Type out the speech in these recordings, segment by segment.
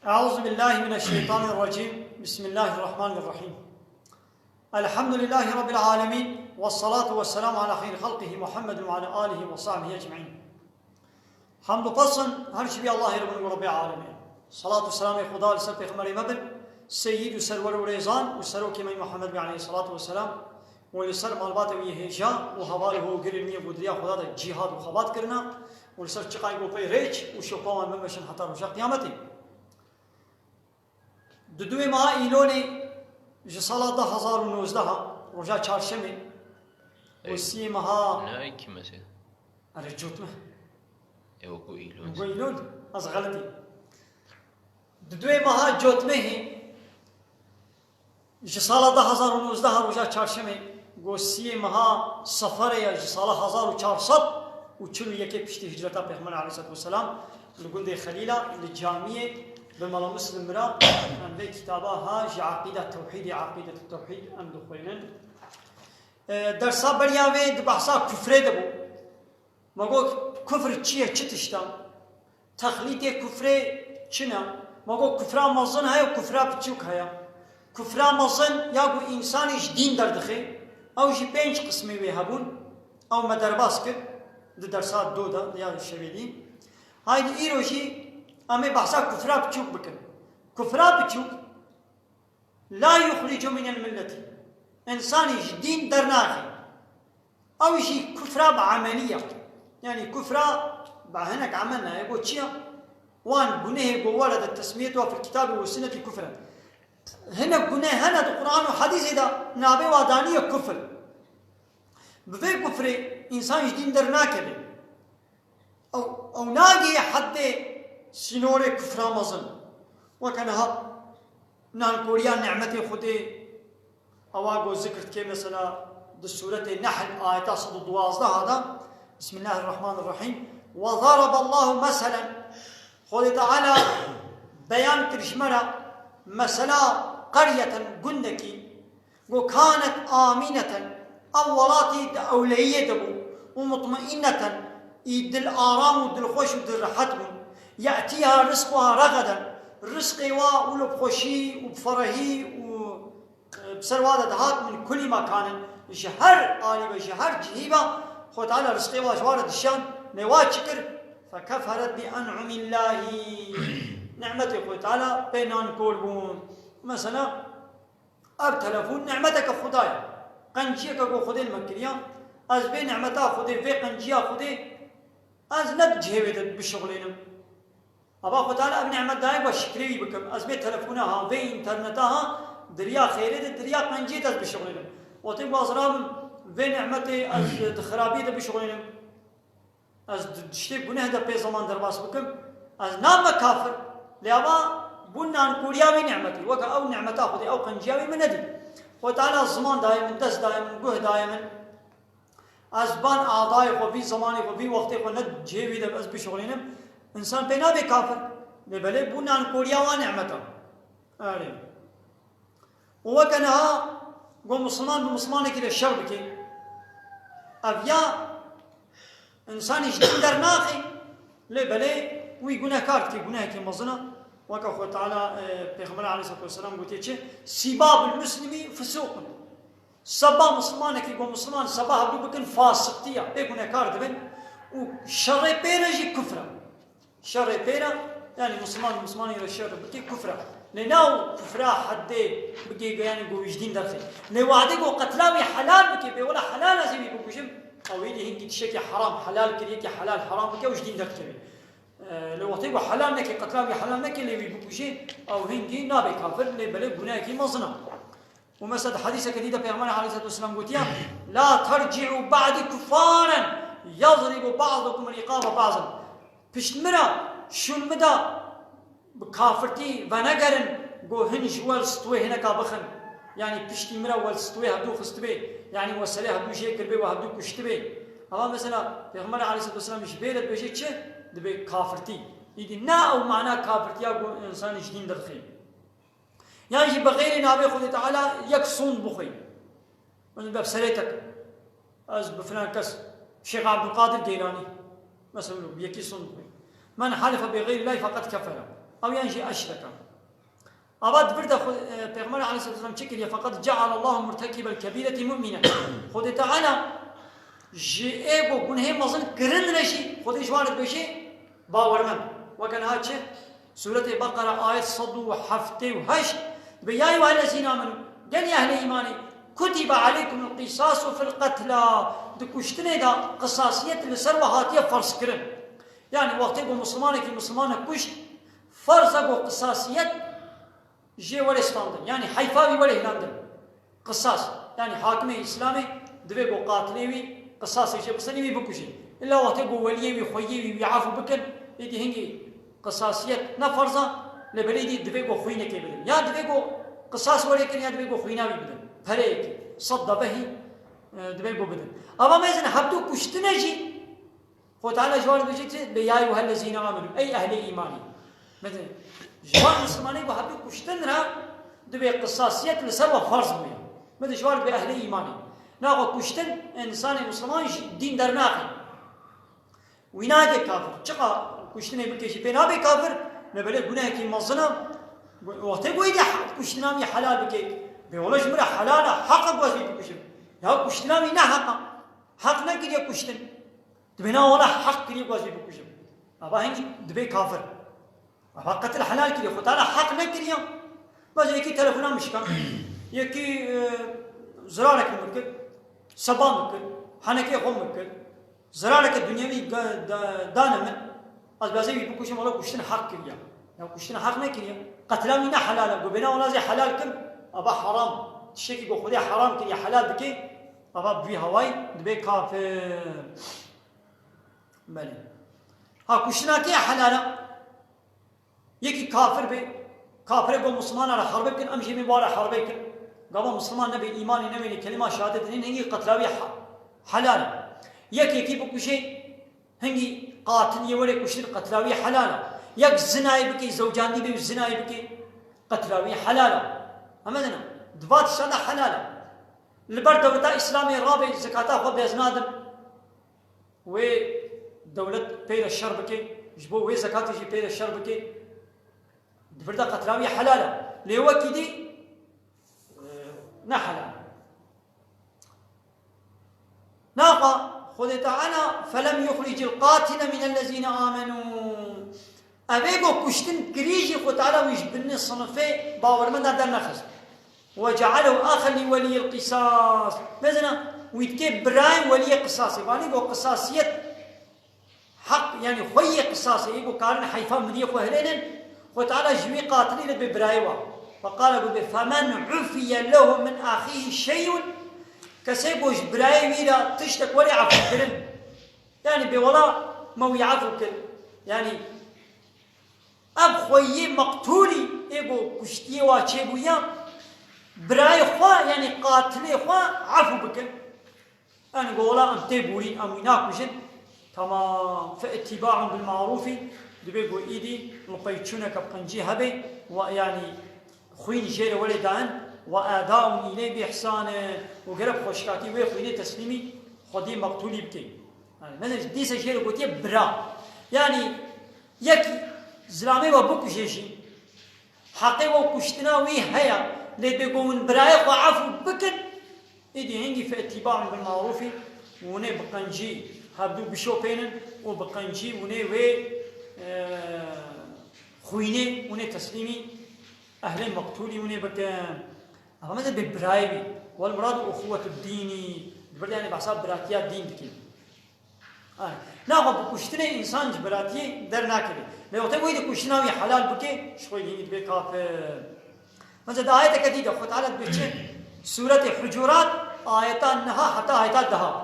أعوذ بالله من الشيطان الرجيم. بسم الله الرحمن الرحيم. الحمد لله رب العالمين، والصلاة والسلام على خير خلقه محمد وعلى آله وصحبه أجمعين. حمد و پسند هر چی بی الله رب العالمین. صلاة و سلام خدا لسر پیغمبر مبن سید و سرور و ریزان و سروک من محمد علیه الصلاة والسلام و لسر مالبات و هجا و حواله و گرمی و دریا خدا دا جهاد و خبات کرنا و لسر چقای گو پی ریچ و شقاوان ممشن حتی روشا قیامتی. دوی ماه ایلونی جسالات 2019 روزا چهارشنبه و سی ماه نه کی مثلا رجوت مه اوکو ایلون از غلطی دوی ماه جوت مه جسالات 2019 روزا چهارشنبه و سی ماه سفر یا جسالات 1400 و 41 پشتی هجرت پیغمبر علیه السلام لگنده خلیلا لجامعه بملا مسلم را ان به کتابها جا عقیده توحید ان دخوینن درسا بریاوه د بحثا کفره دبو مگو کفر چیه چه تشتا تخلیط کفره چنا مگو کفره مزن های و کفره بچوک هیا کفره مزن یا گو انسانش دین دردخه او جی 5 قسمی وی هبون او مدرباس کرد درسا دو دا یا شویدی های دی ایرو جی اما بحثا كفرا بچوك بكن كفرا بچوك لا يخرج من الملة انسان دين درناخي او يجي كفرا بعملية يعني كفرا بعهنك عملنا يقول تشيا وان قناه يقول ولد التسمية في الكتاب والسنة كفرا هنا قناه هنا القرآن وحديث إذا نابي وادانية كفر بفي كفر انسان دين درناكي او ناقي حد سنور كفر مزن وكانها نان كوريا نعمتي خدي اواغو ذكرت كي مثلا سورة النحل آيات 112 هذا بسم الله الرحمن الرحيم وضرب الله مثلا خدي تعالى بيان كرشمرة مثلا قرية قندكي وكانت آمنة أولاتي أولية دبو ومطمئنة يدل آرام ودل خوش ودل رحتهم يأتيها رزقها رغدا رزقي ولبخوشي وبفرهي وبسروادة دهات من كل مكان جهر آلبة جهر جهيبة خو تعالى رزقي وجوارة الشام نواد شكر فكفرت بأنعم الله نعمتي خو تعالى بينان كوربون مثلا ارتلفون نعمتك خدايا قنجيك خو خدي المكريان از بين نعمتها خدي في قنجيا خدي از نبجهويت بشغلين ابا خدای اب نعمت دای و شکری بکم از به تلفنها و اینترنتها دریا خیره دریا قنجیت از بشغلیم و تی بازرام و نعمت از خرابی ده بشغلیم از دشتی گناه ده به زمان درباس بکم از نام کافر لیابا بنان کوریا و نعمتی و که او نعمتا خودی او قنجیاوی من ندی و تعالی زمان دائم دست دائم گوه دائم از بان اعضای خو بی زمانی خو بی وقتی خو ند جیوی ده از بشغلیم انسان بينا بكافر لبلي بنان كوريا ونعمته آلين وكانها قو مسلمان بمسلمان كده الشرب كي أبيا إنسان يجدين در ناخي لبلي ويقولنا كارت كي قلنا كي مظنة وكا خوة تعالى پیغمبر عليه الصلاة والسلام قلت يتشي سباب المسلمي فسوق سبا مسلمان كي قو مسلمان سبا هبدو بكن فاسقتيا بيقولنا كارت بين وشر بيرجي كفرة شر بيرا يعني مسلمان إلى الشر بكي كفرة لناو كفرة حد بكي يعني جو يجدين داخل لوعده جو قتلاوي حلال بكي ولا حلال لازم يكون بجم أو يدي هنجي تشكي حرام حلال كريكي حلال حرام بكي وجدين داخل لو وعده حلال نكي قتلاوي حلال نكي اللي بيبوجين أو هنجي نابي كافر اللي بلغ بناكي مظنة ومسد حديثة جديدة في أمانة عليه الصلاة والسلام قلت لا ترجعوا بعد كفارا يضرب بعضكم الرقاب بعضا پشتمرا شون مدا بكافرتي ونگرن گو هنج والستوي هنا كابخن يعني پشتمرا والستوي هبدو خستبي يعني وسله هبدو شيء كربي وهبدو كشتبي اما مثلا پیغمبر عليه الصلاه والسلام جبرت بيجي چه دبي كافرتي يدي نا او معنى كافرتي گو انسان جدين درخي يعني بغير نابي خد تعالى يكسون بخي من باب سريتك از بفلان كس شيخ عبد القادر الجيلاني مثلا بيكي صن من حلف بغير الله فقد كفر أو ينجي أشركا أباد برد پیغمبر عليه الصلاة والسلام چكر فقط جعل الله مرتكب الكبيرة مؤمنا خود تعالى جئego گناه مزن کرن نشي خودش وارد بشي باورمن وكان هاتش سورة بقرة آية 178 بيا أيها الذين آمنوا قال يا أهل إيماني كتب عليكم القصاص في القتلى دكشتني دا قصاصية لسر وهاتية فرص كرن يعني وقت يقول مسلمان في مسلمان كشت فرص يقول قصاصية جي ولا استاندن يعني حيفاوي ولا هلاندن قصاص يعني حاكم إسلامي دبيقو قاتليوي قصاصي شيء بسني بكشي إلا وقت يقول وليوي خويوي ويعافو بكن يدي هنجي قصاصية نفرزة لبليدي دبيقو خوينة كي بدن يا دبيقو قصاص ولكن يا دبيقو خويناوي بدن فريق صد به دبيقو بدن أما ما يزن حبدو كشتنجي خو تعالى جوان بجيت بيا أيها الذين آمنوا أي أهل إيماني مثلا جوان مسلماني بحبدو كشتنرا دبي قصاصية لسبب فرض بيا مثلا جوان بأهل إيماني ناقو كشتن إنسان مسلمان دين درناقي وينادي كافر چقا كشتنه بكشي بينابي كافر نبلي گناه كي مزنا وقت قويدي كشتنامي حلال بكي بيولا جمرا حلالا حق قوزي بكشم يا كشتنامي نا حق نكري يا كشتن دبنا ولا حق كري قوزي بكشم أبا هنجي دبي كافر أبا قتل حلال كري خطانا حق نكري بس يكي تلفونا مشكا يكي زرارك ممكن سبا ممكن حنكي خو ممكن زرارك الدنيوي دانم از بازی بکوشیم ولی کشتن حق کردیم یا کشتن حق نکردیم قتلا مینا حلاله گو بنا ولی حلال کن ابا حرام شکی گو خودی حرام کردی حلال بکی ابا بی هوای دبی کافر بله ها کشتن کی حلاله یکی کافر به کافر گو مسلمان را حرب کن امشی میباره حرب کن گو مسلمان نبی ایمانی نبی کلمه شهادت نهی قتلاوی حلال یکی بکوشی هنگی قاتل يولي كشتن قتلاوي حلالا يك زناي بكي زوجان دي بي زناي بكي قتلاوي حلالا امدنا دبات شادا حلالا البر دولة اسلامي رابع زكاة خو بيزنادم و دولة بير الشر بكي جبو وي زكاة جي بير الشر بكي دبردا قتلاوي حلالا ليوا كيدي نا حلال ناقة خذ تعالى فلم يخرج القاتل من الذين آمنوا أبيقو كشتن كريجي خذ تعالى ويجبني صنفي باور من هذا النخز وجعله آخر لولي القصاص مثلا ويتكي برايم ولي قصاصي يعني قو قصاصية حق يعني خوي قصاصي يقول كارن حيفا مدي خوهلين خذ تعالى جوي قاتلين ببرايوا فقال قل فمن عفي له من أخيه شيء كسيبوش براي ويلا تشتك ولا عفو كرن يعني بولا مو يعفو كرن يعني اب خوي مقتولي ايغو كشتي واتشيبويا براي خوا يعني قاتلي خوا عفو بكن انا قولا ام تيبوري ام يناكوشن تمام فاتباع بالمعروف دبيغو ايدي لقيتشونك بقنجي هبي ويعني خوين جير ولدان وآداء إليه بإحسان وقرب خوشكاتي ويخويني تسليمي خدي مقتولي بكي مثلا ديسا شيء قلت برا يعني يك زلامي وبوك جيشي حقي وكشتنا وي هيا لبيقومن برايق وعفو بكن إدي هنجي في اتباع بالمعروف وني بقنجي هبدو بشوبينن وبقنجي وني وي خويني وني تسليمي أهل مقتولي وني بكن أما مثلا بالبرايبي والمراد أخوة الديني برد يعني بحساب براتيات دين بكي نعم بكشتني إنسان جبراتي در ناكري لو تقول إذا كشتناوي حلال بكي شوي ديني بكي كافر مثلا آية كديدة خد على بكي سورة حجرات آيتان نها حتى آيتات دها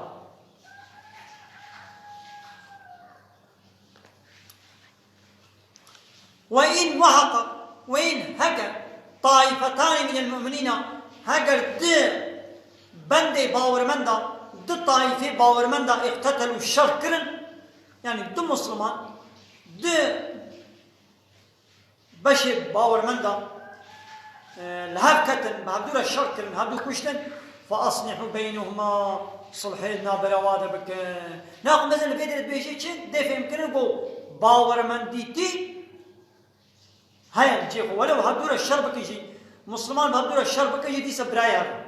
وإن وحق وإن هكا طائفتان من المؤمنين هاجر بندي باورمندا طائفة باورمندا اقتتلوا الشركرن يعني مسلمان بشر باورمندا لهاب كتن بعبدو الشركرن هابدو كشتن فأصلحوا بينهما صلحينا براواده بك ناقم مثلا فيدرت بيشي دفع يمكن نقول باورمنديتي هاي الجيخ ولو هدور الشر بكيجي مسلمان بهدور الشر بكيجي دي سبرايا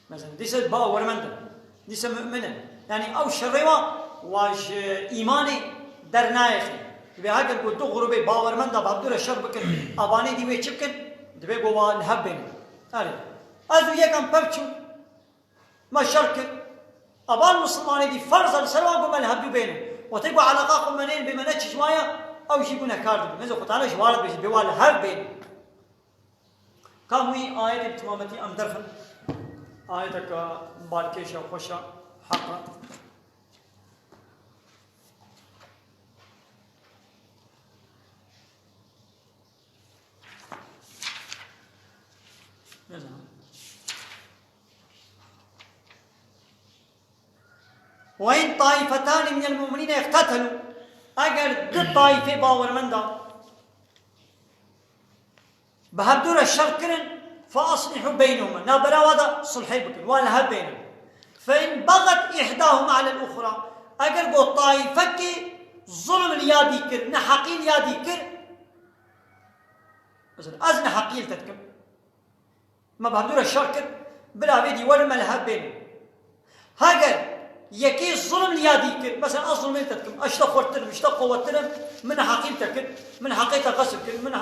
مثلا دي سب باور مندا دي سب مؤمنة يعني أو شريوا واج إيماني درنايخي بهاجر قدو غربي باور مندا بهدور الشر بكن أباني دي ويشبكن دبي جوا الهبين أري أزو يكم ببشو ما شرك أبان مسلمان دي فرض السلوى قم الهبدو بينه وتبقى علاقاكم منين بمنتش شوية أو شيء يكون كارد مثل قطعنا جوارد بيش بيوال هر بين كاموي آية بتمامتي أم درخل آية تك باركيشة وخشة حقا وإن طائفتان من المؤمنين اقتتلوا اگر دو طائفه باورمندا بهدور الشر كرن فاصلحوا بينهما نابرا ودا صلحي بكن ولا هب بينهم فان بغت احداهما على الاخرى اگر بو طائفه كي ظلم اليادي كر نحقيل يادي كر مثلا ازن حقيل تتكم ما بهدور الشر كر بلا بيدي ولا ملهب بينهم هاجر يكي الظلم ليادي كر مثلا اظلم تتكم اشتق ورترم اشتق وترم من حقيقتك من حقيقه قصبك من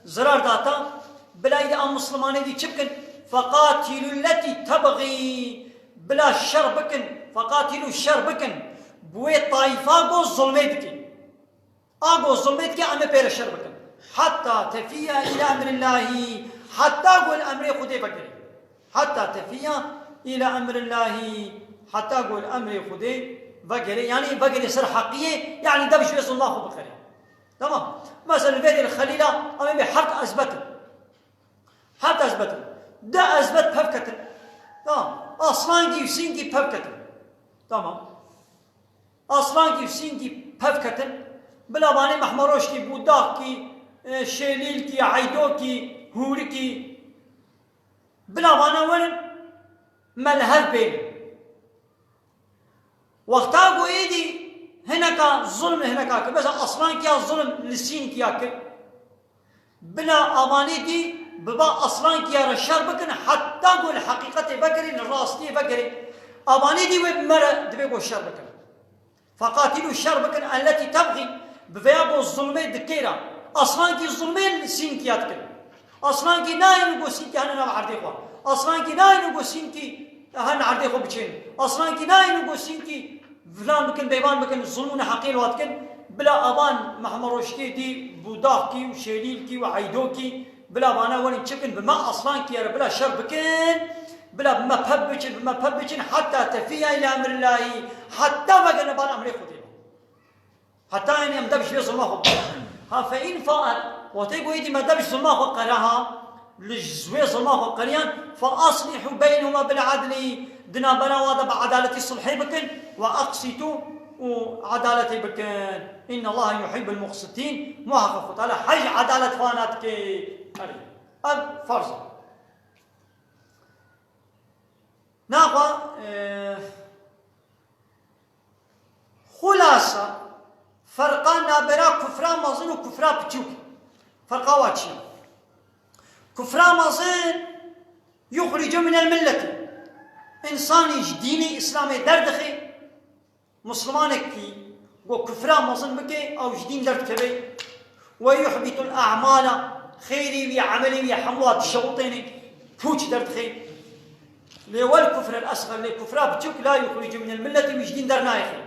زرار داتا بلا اذا مسلمانه دي تشبكن فقاتلوا التي تبغي بلا الشر بكن فقاتلوا الشر بكن بوي طائفه بو ظلمتك اغو ظلمتك ام بير الشر بكن حتى تفيا الى امر الله حتى قول امر خدي بكري حتى تفيا الى امر الله حتى قول امر خدي بكري يعني بكري سر حقيه يعني ده بشوي الله بكري تمام مثلا الفيديو الخليله امامي حق اثبت حتى اثبت ده اثبت بفكته تمام اصلا دي سينجي بفكته تمام اصلا دي سينجي بفكته بلا باني محمروش كي بوداك كي شيليل كي عيدو كي هوري كي بلا بانا وين ملهل بين وقتا ايدي هناك ظلم هناك بس اصلا كي الظلم للسين كياك بلا اماني دي ببا اصلا كي رشار بكن حتى قول حقيقه بكري الراس دي بكري اماني دي وبمره دبي قول شر بكن فقاتلوا الشر بكن التي تبغي بفيابو الظلمي دكيرا اصلا كي الظلمين للسين كياتك اصلا كي ناين قول سين كي انا عردي خو اصلا كي ناين قول سين كي هن عردي خو بتشين اصلا كي ناين قول سين كي فلان بكن بيبان بكن الظلمون حقيل واتكن بلا ابان محمروشكي دي بوداكي وشيليلكي وعيدوكي بلا بانا ولين تشكن بما اصلا كي بلا شر بكن بلا بما ببچن حتى تفيا الى امر الله حتى بغن بان امر خدي حتى ان يمدبش في ظلمه ها فان فات وتيجو يدي ما دبش ظلمه قراها لجزوي ظلمه قريان فاصلحوا بينهما بالعدل دنا بنا وضع بعدالة الصلحي بكن واقسطوا وعدالتي بكن ان الله يحب المقسطين محقق تعالى حج عدالة فاناتك اب فرض ناقا خلاصة فرقان نابرا كفران مظن وكفران بتشوك فرقا واتشي كفران مظن يخرج من الملة انساني ديني اسلامي دردخي مسلمانك كي وكفران مظن بكي او جدين درد كبي ويحبط الاعمال خيري وعملي وحموات الشوطين فوش درد خير ليول الكفر الاصغر للكفر بتشوك لا يخرج من المله وجدين درنايخي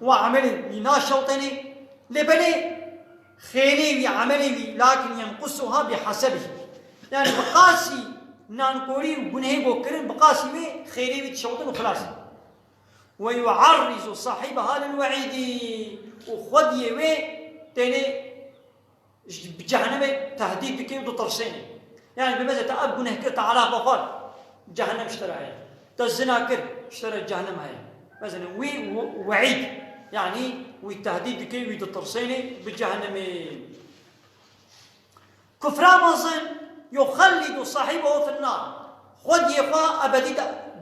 وعمل يناش شوطين لبلي خيري وعملي لكن ينقصها بحسبه يعني بقاسي نانكوري وبنهي بوكرين بقاسي بي خيري بتشوطين وخلاص ويعرض صاحبها للوعيد وخذ يوي تاني بجهنم تهديد بكي ودو طرسيني يعني بماذا تأب بنه كرت على بقال جهنم اشترى هاي تزنا كر اشترى جهنم هاي مثلا وعيد يعني والتهديد بكي ودو طرسيني بجهنم كفران مظن يخلد صاحبه في النار خذ يخا أبدي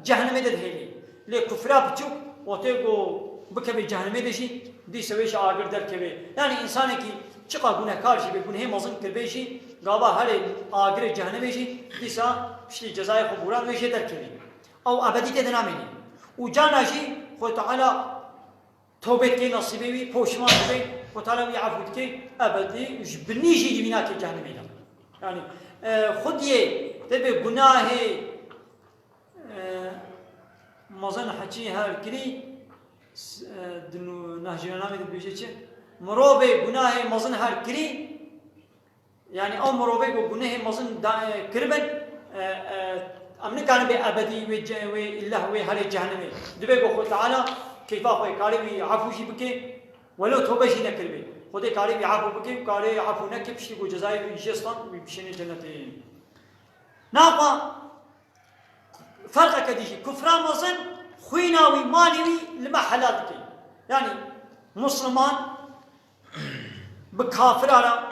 جهنم دهيلي لكفران بتشوك وتيجو بكبي جهنم دشي دي سويش آجر در كبي يعني إنسانك چقا گناهکار شی به گناه مزن کربیشی گاوا هر آگر جهنمیشی دیسا پشتی جزای خبوران میشه در کبی او ابدی تدنامینی و جانشی خود تعالی توبه کی نصیبی وی پوشمان بی خود تعالی وی عفو کی ابدی بنیشی جبینا کی جهنمی دا یعنی خود یه تبی گناه مزن حچی هر کلی دنو نهجنامه بیشه چه مروبه گناه مزن هر کلی يعني أو مروبي وجناه مزن كربن أمن كان بأبدي والله وهل جهنمي دبي خود تعالى كيف أخوي كاري عفوشي بكي ولو توبشي نكربي خود كاري عفو بكي كاري عفو نكب شيء وجزاء ويجستان ويبشين جنتين ناقا فرق كديشي كفران مزن خويناوي مالوي لما حلالتي يعني مسلمان بكافر على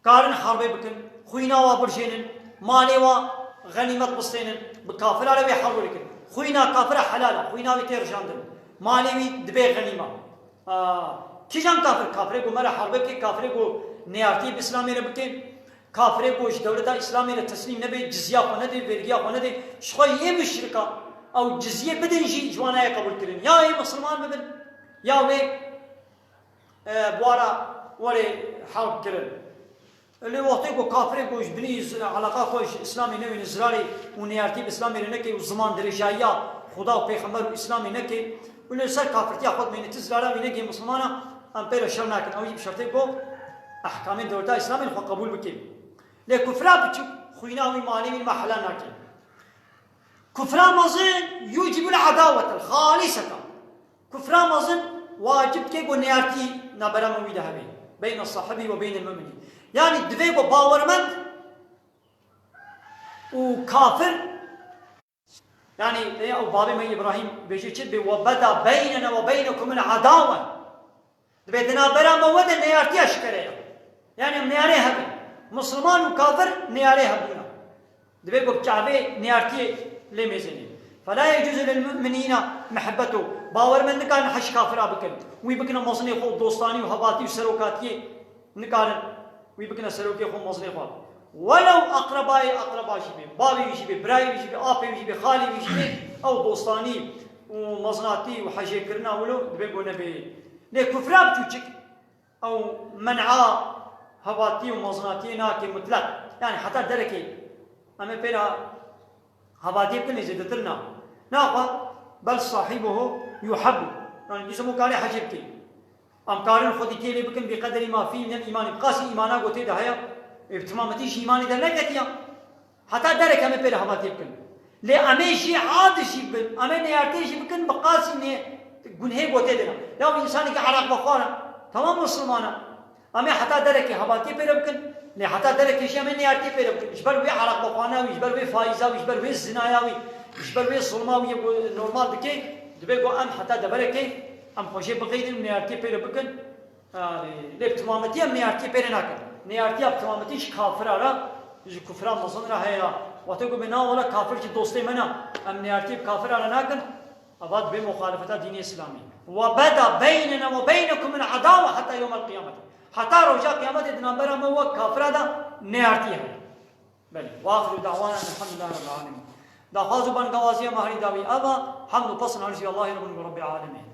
كارن حربي بكن خوينا وبرشينن مالي وغنيمة بستينن بكافر على بيحربوا لكن خوينا كافر حلالا خوينا بيتير جاندن مالي دبي غنيمة كيجان كافر کو مرا حربي كي كافر کو نيارتي بإسلامي ربكين كافر کو دولة إسلامي تسليم نبي جزية فندي برجية فندي شخوي مشركة أو جزية بدن شيء جوانا قبول كرين يا أي مسلمان بدن يا وي بوارا وري حرب كرين اللي وقتي کو كافر کوش بني علاقه کوش اسلامي نوي نزراري ونيارتي اسلامي نكي وزمان درجايا خدا و پیغمبر اسلامي نكي واللي صار كافرتي خود من تزرارا نكي مسلمانا ام بير شرنا كن او بشرطي کو احكام الدوله اسلامي خو قبول بكي لكفرا بچ خويناوي مالي من محلا ناكي كفرا مزن يوجب العداوه الخالصه كفرا مزن واجب كي نيارتي نبرا مويده بين الصحابي وبين المؤمنين يعني دفيق باورمند وكافر يعني أو بابي ما إبراهيم بيجي كذب وبدا بيننا وبينكم العداوة دبيتنا برا مودا نيارتي أشكريا يعني نياري هبي مسلمان وكافر نياري هبينا دبيق بكعبي نيارتي لميزني فلا يجوز للمؤمنين محبته باورمند كان حش كافر أبكر ويبكنا مصني خو دوستاني وهباتي وسروكاتي نكارن ويبكنا سروكي خو مصني خو ولو أقرباء شبه بابي شبه براي شبه آبي شبه خالي شبه أو دوستاني ومصناتي وحاجة كرنا ولو دبيقوا نبي ليه كفراب توجك أو منعا هباتي ومصناتي ناكي مطلق يعني حتى دركي أما بينا هباتي بكن يزيدترنا ناقا بل صاحبه يحب يعني جسمه كاري حجبتي أم كارن خودي تيلي بكن بقدر ما فيه من الإيمان بقاسي إيمانا قوتي دهيا ابتمامتي شي إيماني در نجتيا حتى درك أمي بير هباتي بكن لي أمي شي عاد شي بكن أمي نيارتي شي بكن بقاسي ني جنهي قوتي دنا لو إنساني كعراق بخارا تمام مسلمانا أمي حتى درك هباتي بير بكن لي حتى درك شي أمي نيارتي بير بكن إجبر وي عراق بخانا وإجبر وي فايزة وإجبر وي الزنايا وإجبر وي الظلمة وي نورمال دكي دبيقو أم حتى دبركي أم خوشي بغير نيارتي بير بكن لي ابتمامتي أم نيارتي بير ناكن نيارتي ابتمامتي ش كافر على جو كفران مصن راه وتقول بنا ولا كافر شي دوستي منا أم نيارتي كافر على ناكن أباد بمخالفة دين الإسلامي وبدا بيننا وبينكم العداوة حتى يوم القيامة حتى رجاء قيامة دنبرا ما هو كافر هذا نيارتي بل وآخر دعوانا الحمد لله رب العالمين دا خازو بان قوازي مهري داوي أبا حمد وبصن على الله رب العالمين